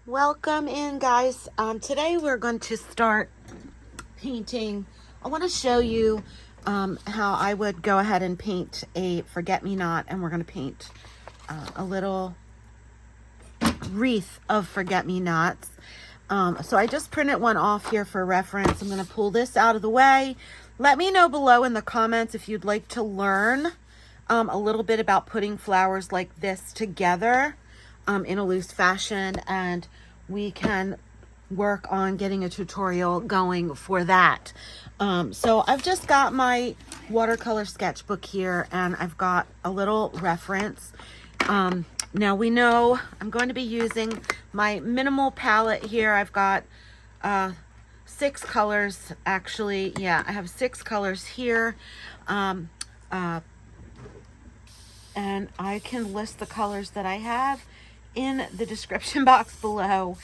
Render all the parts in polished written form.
Welcome in, guys. Today we're going to start painting. I want to show you how I would go ahead and paint a forget-me-not, and we're going to paint a little wreath of forget-me-nots. So I just printed one off here for reference. I'm going to pull this out of the way. Let me know below in the comments if you'd like to learn a little bit about putting flowers like this together in a loose fashion, and we can work on getting a tutorial going for that. So I've just got my watercolor sketchbook here, and I've got a little reference. Now we know I'm going to be using my minimal palette here. I've got 6 colors, actually. Yeah, I have 6 colors here. And I can list the colors that I have in the description box below.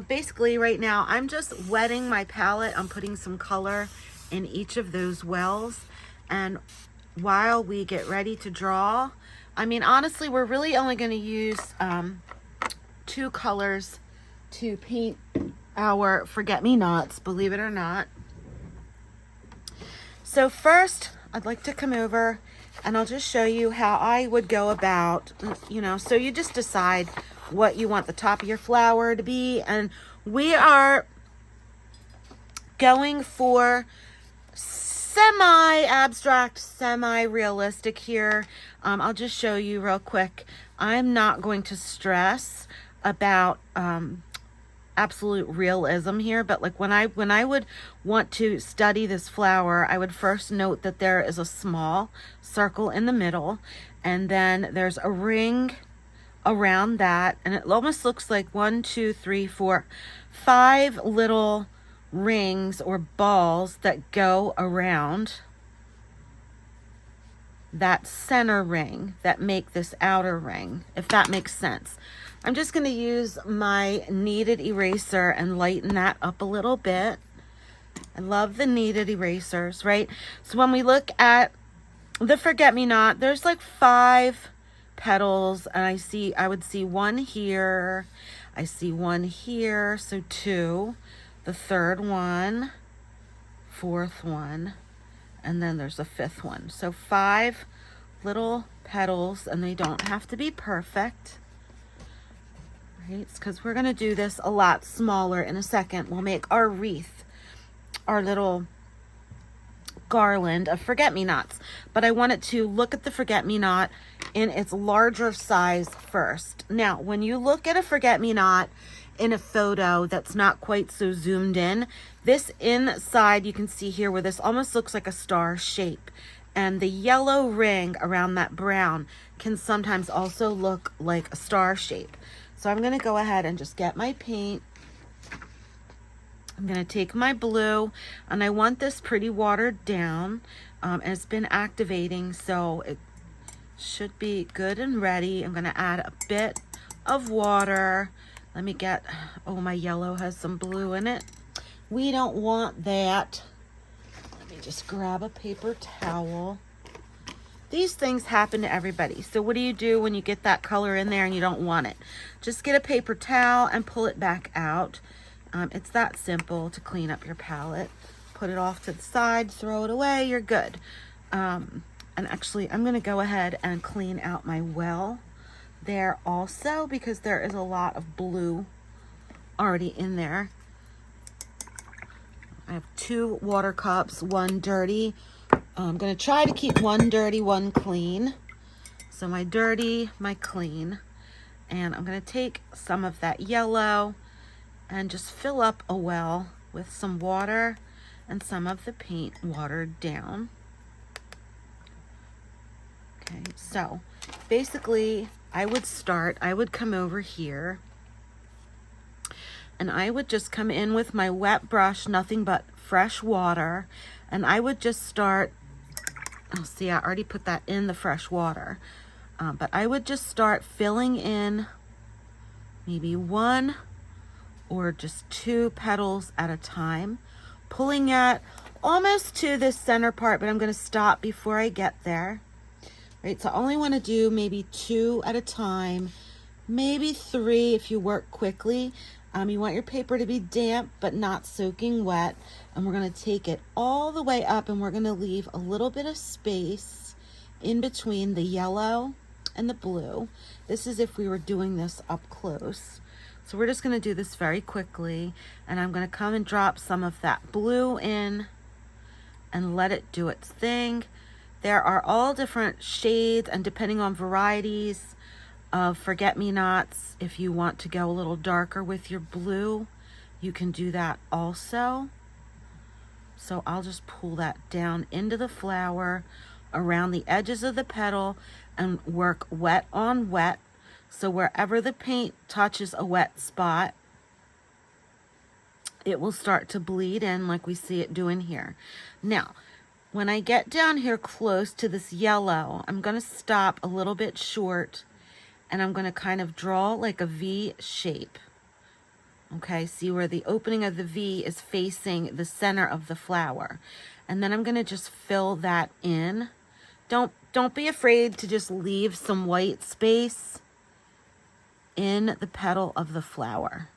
Basically right now I'm just wetting my palette. I'm putting some color in each of those wells, and while we get ready to draw, I mean, honestly, we're really only going to use 2 colors to paint our forget-me-nots, believe it or not. So first I'd like to come over and I'll just show you how I would go about, so you just decide what you want the top of your flower to be. And we are going for semi-abstract, semi-realistic here. I'll just show you real quick. I'm not going to stress about absolute realism here, but like when I would want to study this flower, I would first note that there is a small circle in the middle, and then there's a ring around that, and it almost looks like 1, 2, 3, 4, 5 little rings or balls that go around that center ring that make this outer ring, if that makes sense. I'm just going to use my kneaded eraser and lighten that up a little bit. I love the kneaded erasers, right? So when we look at the forget-me-not, there's like 5 petals, and I would see 1 here. I see 1 here, so 2. The 3rd one, 4th one, and then there's a 5th one. So 5 little petals, and they don't have to be perfect. Right, because we're going to do this a lot smaller in a second. We'll make our wreath, our little garland of forget-me-nots. But I wanted to look at the forget-me-not in its larger size first. Now, when you look at a forget-me-not in a photo that's not quite so zoomed in, this inside, you can see here where this almost looks like a star shape. And the yellow ring around that brown can sometimes also look like a star shape. So I'm going to go ahead and just get my paint. I'm going to take my blue, and I want this pretty watered down. And it's been activating, so it should be good and ready. I'm going to add a bit of water. Let me get, oh, my yellow has some blue in it. We don't want that. Let me just grab a paper towel. These things happen to everybody. So what do you do when you get that color in there and you don't want it? Just get a paper towel and pull it back out. It's that simple to clean up your palette. Put it off to the side, throw it away, you're good. And actually, I'm going to go ahead and clean out my well there also, because there is a lot of blue already in there. I have 2 water cups, 1 dirty. I'm going to try to keep 1 dirty, 1 clean. So my dirty, my clean. And I'm going to take some of that yellow and just fill up a well with some water and some of the paint watered down. Okay, so basically I would come over here, and I would just come in with my wet brush, nothing but fresh water, and I would just start, oh, see, I already put that in the fresh water, but I would just start filling in maybe 1 or just 2 petals at a time, pulling at almost to this center part, but I'm going to stop before I get there. Right, so I only want to do maybe 2 at a time, maybe 3 if you work quickly. You want your paper to be damp but not soaking wet. And we're going to take it all the way up, and we're going to leave a little bit of space in between the yellow and the blue. This is if we were doing this up close. So we're just going to do this very quickly, and I'm going to come and drop some of that blue in and let it do its thing. There are all different shades, and depending on varieties of forget-me-nots, if you want to go a little darker with your blue, you can do that also. So I'll just pull that down into the flower around the edges of the petal and work wet on wet. So wherever the paint touches a wet spot, it will start to bleed in like we see it doing here. Now, when I get down here close to this yellow, I'm going to stop a little bit short, and I'm going to kind of draw like a V shape. Okay, see where the opening of the V is facing the center of the flower. And then I'm going to just fill that in. Don't be afraid to just leave some white space in the petal of the flower.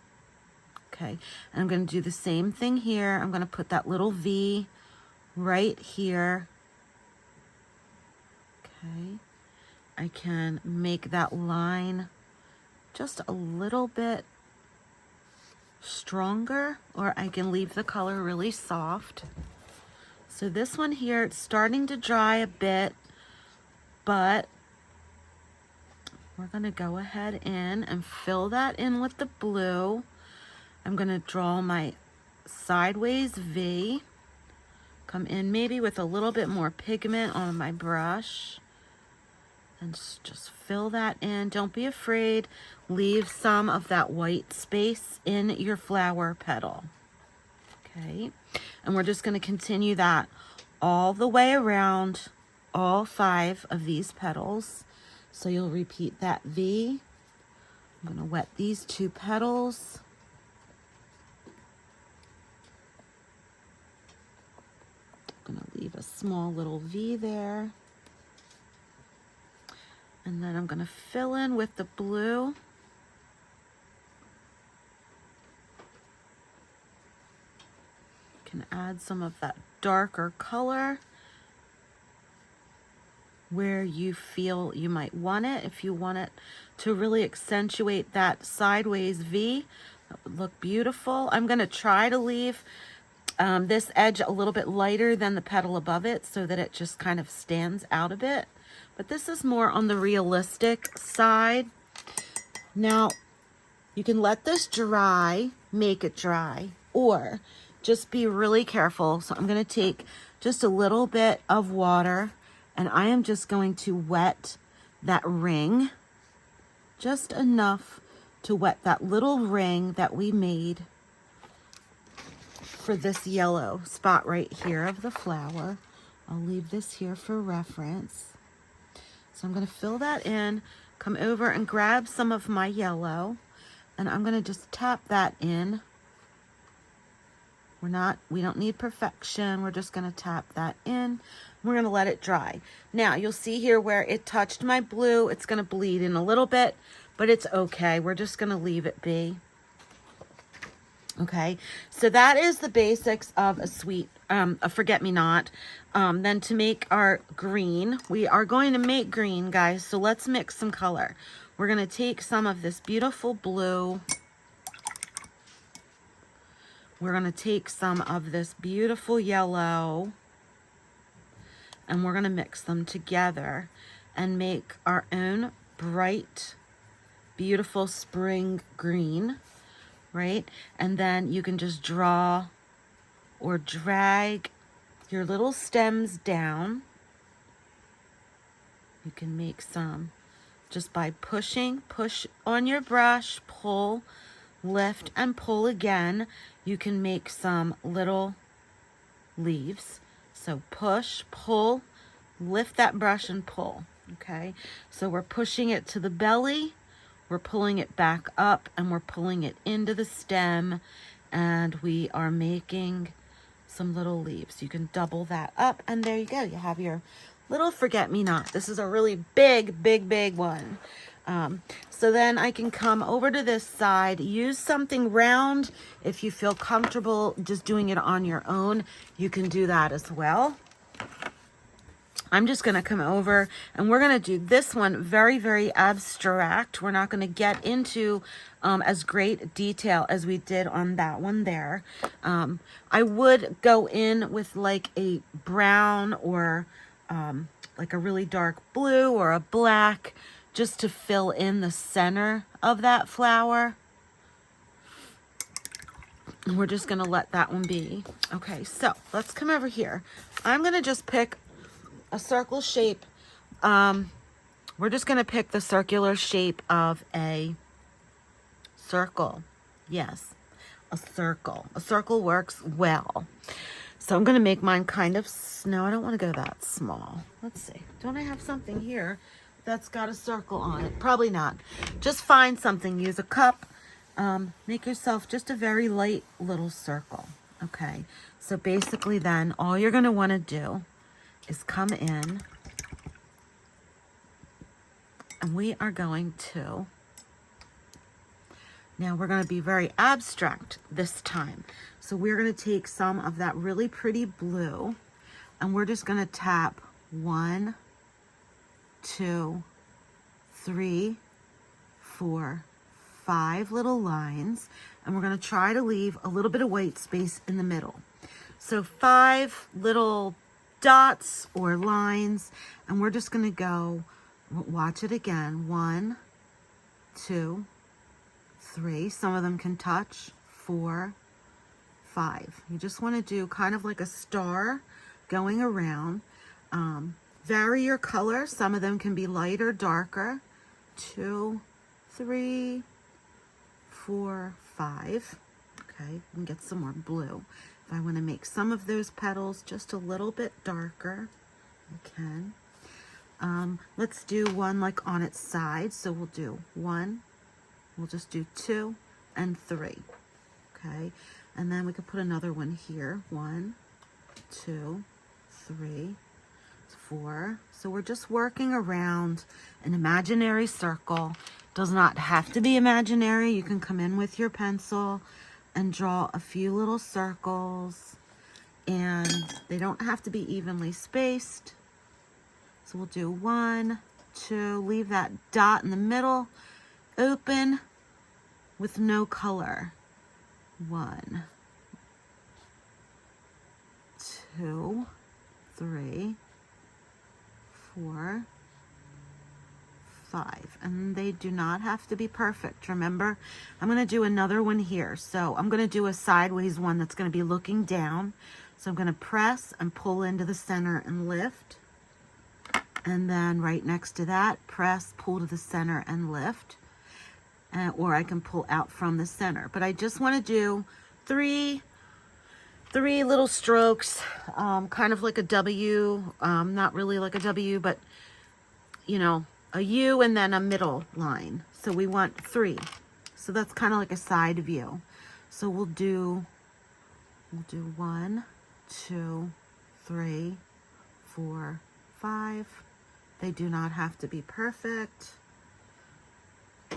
Okay, and I'm going to do the same thing here. I'm going to put that little V right here. Okay, I can make that line just a little bit stronger, or I can leave the color really soft. So this one here, it's starting to dry a bit, but we're going to go ahead in and fill that in with the blue. I'm going to draw my sideways V, come in maybe with a little bit more pigment on my brush, and just fill that in. Don't be afraid. Leave some of that white space in your flower petal. Okay, and we're just going to continue that all the way around all 5 of these petals. So you'll repeat that V. I'm going to wet these 2 petals. I'm going to leave a small little V there. And then I'm going to fill in with the blue. Can add some of that darker color where you feel you might want it. If you want it to really accentuate that sideways V, that would look beautiful. I'm going to try to leave this edge a little bit lighter than the petal above it so that it just kind of stands out a bit. But this is more on the realistic side. Now, you can let this dry, make it dry, or just be really careful. So I'm going to take just a little bit of water, and I am just going to wet that ring, just enough to wet that little ring that we made for this yellow spot right here of the flower. I'll leave this here for reference. So I'm going to fill that in, come over and grab some of my yellow, and I'm going to just tap that in. We don't need perfection. We're just going to tap that in. We're going to let it dry. Now you'll see here where it touched my blue, it's going to bleed in a little bit, but it's okay. We're just going to leave it be. Okay, so that is the basics of a forget-me-not. Then to make our green, we are going to make green, guys. So let's mix some color. We're going to take some of this beautiful blue. We're going to take some of this beautiful yellow, and we're going to mix them together and make our own bright, beautiful spring green. Right? And then you can just draw or drag your little stems down. You can make some just by push on your brush, pull, lift, and pull again. You can make some little leaves. So push, pull, lift that brush and pull. Okay? So we're pushing it to the belly. We're pulling it back up, and we're pulling it into the stem, and we are making some little leaves. You can double that up, and there you go. You have your little forget-me-not. This is a really big, big, big one. So then I can come over to this side, use something round. If you feel comfortable just doing it on your own, you can do that as well. I'm just going to come over and we're going to do this one very, very abstract. We're not going to get into as great detail as we did on that one there. I would go in with like a brown or like a really dark blue or a black just to fill in the center of that flower. And we're just going to let that one be. Okay, so let's come over here. I'm going to just pick a circle shape. We're just going to pick the circular shape of a circle. Yes, a circle. A circle works well. So I'm going to make mine kind of, no, I don't want to go that small. Let's see. Don't I have something here that's got a circle on it? Probably not. Just find something. Use a cup. Make yourself just a very light little circle. Okay. So basically then all you're going to want to do is come in and we are going to, now we're going to be very abstract this time. So we're going to take some of that really pretty blue and we're just going to tap 1, 2, 3, 4, 5 little lines, and we're going to try to leave a little bit of white space in the middle. So 5 little dots or lines, and we're just going to go, watch it again, 1, 2, 3, some of them can touch, 4, 5. You just want to do kind of like a star going around. Vary your color. Some of them can be lighter, darker. 2, 3, 4, 5. Okay, we can get some more blue. If I want to make some of those petals just a little bit darker, I can. Let's do one like on its side. So we'll do 1, we'll just do 2 and 3. Okay, and then we could put another one here. 1, 2, 3, 4. So we're just working around an imaginary circle. Does not have to be imaginary. You can come in with your pencil and draw a few little circles, and they don't have to be evenly spaced. So we'll do 1, 2, leave that dot in the middle open with no color. 1, 2, 3, 4, 5, and they do not have to be perfect. Remember, I'm going to do another one here. So I'm going to do a sideways one that's going to be looking down. So I'm going to press and pull into the center and lift. And then right next to that, press, pull to the center and lift. Or I can pull out from the center. But I just want to do three little strokes, kind of like a W, not really like a W, but you know, a U and then a middle line. So we want 3. So that's kind of like a side view. So we'll do 1, 2, 3, 4, 5. They do not have to be perfect.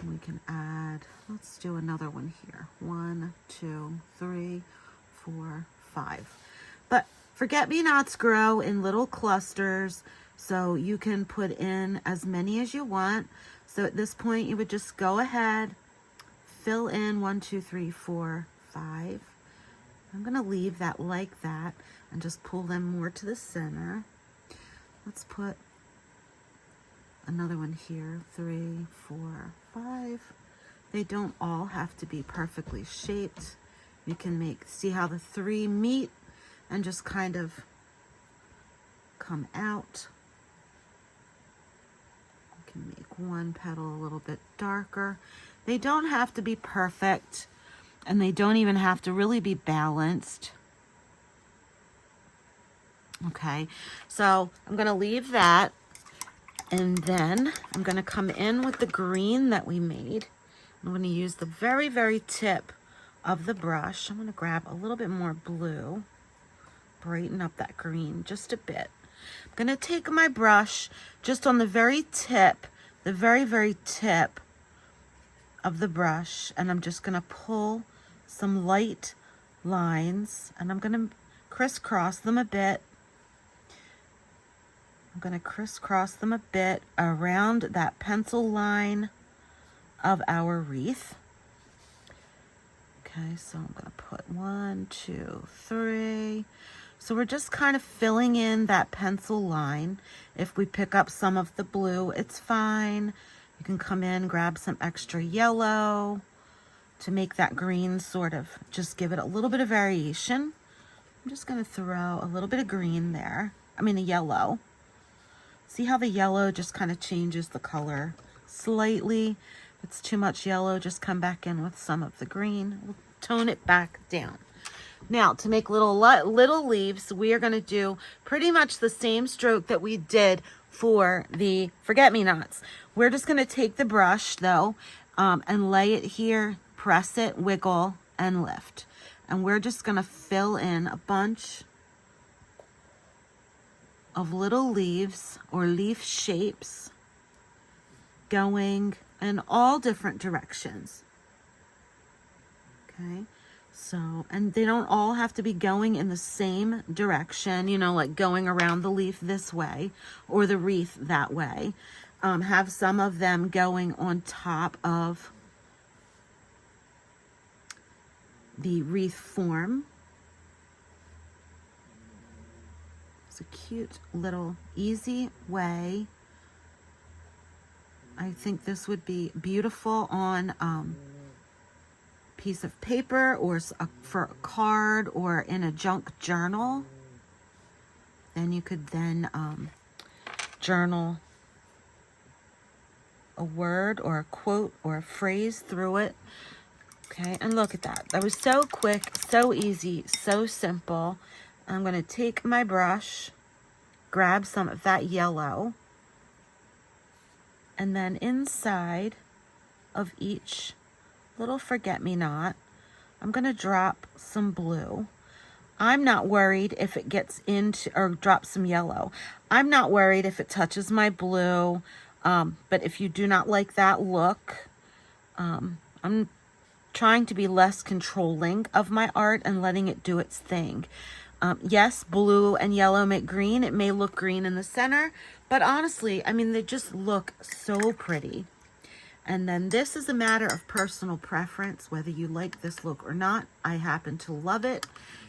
We can add, let's do another one here. 1, 2, 3, 4, 5. But forget-me-nots grow in little clusters, so you can put in as many as you want. So at this point, you would just go ahead, fill in 1, 2, 3, 4, 5. I'm going to leave that like that and just pull them more to the center. Let's put another one here, 3, 4, 5. They don't all have to be perfectly shaped. You can see how the 3 meet and just kind of come out. You can make one petal a little bit darker. They don't have to be perfect, and they don't even have to really be balanced. Okay, so I'm going to leave that, and then I'm going to come in with the green that we made. I'm going to use the very, very tip of the brush. I'm going to grab a little bit more blue, brighten up that green just a bit. I'm going to take my brush just on the very tip, the very, very tip of the brush, and I'm just gonna pull some light lines, and I'm gonna crisscross them a bit. I'm gonna crisscross them a bit around that pencil line of our wreath. Okay, so I'm gonna put 1, 2, 3. So we're just kind of filling in that pencil line. If we pick up some of the blue, it's fine. You can come in, grab some extra yellow to make that green sort of, just give it a little bit of variation. I'm just gonna throw a little bit of green there. I mean a yellow. See how the yellow just kind of changes the color slightly. If it's too much yellow, just come back in with some of the green. We'll tone it back down. Now, to make little leaves, we are going to do pretty much the same stroke that we did for the forget-me-nots. We're just going to take the brush, though, and lay it here, press it, wiggle, and lift. And we're just going to fill in a bunch of little leaves or leaf shapes going in all different directions. Okay. So, and they don't all have to be going in the same direction, you know, like going around the leaf this way or the wreath that way. Have some of them going on top of the wreath form. It's a cute little easy way. I think this would be beautiful on piece of paper or for a card or in a junk journal. Then you could then journal a word or a quote or a phrase through it. Okay, and look at that. That was so quick, so easy, so simple. I'm going to take my brush, grab some of that yellow, and then inside of each little forget-me-not, I'm going to drop some blue. I'm not worried if it gets into, or drop some yellow. I'm not worried if it touches my blue, but if you do not like that look, I'm trying to be less controlling of my art and letting it do its thing. Yes, blue and yellow make green. It may look green in the center, but honestly, I mean, they just look so pretty. And then this is a matter of personal preference, whether you like this look or not. I happen to love it.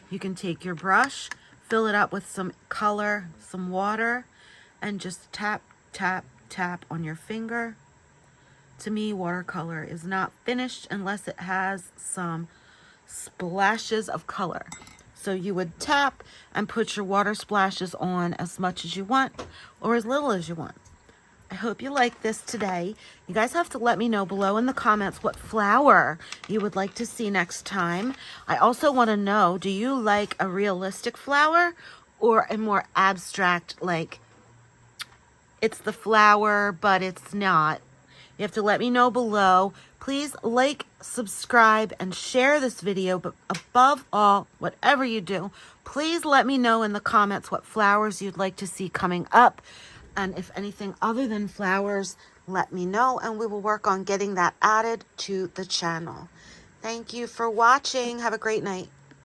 You can take your brush, fill it up with some color, some water, and just tap, tap, tap on your finger. To me, watercolor is not finished unless it has some splashes of color. So you would tap and put your water splashes on as much as you want or as little as you want. I hope you like this today. You guys have to let me know below in the comments what flower you would like to see next time. I also want to know, do you like a realistic flower or a more abstract, like it's the flower, but it's not? You have to let me know below. Please like, subscribe, and share this video. But above all, whatever you do, please let me know in the comments what flowers you'd like to see coming up. And if anything other than flowers, let me know, and we will work on getting that added to the channel. Thank you for watching. Have a great night.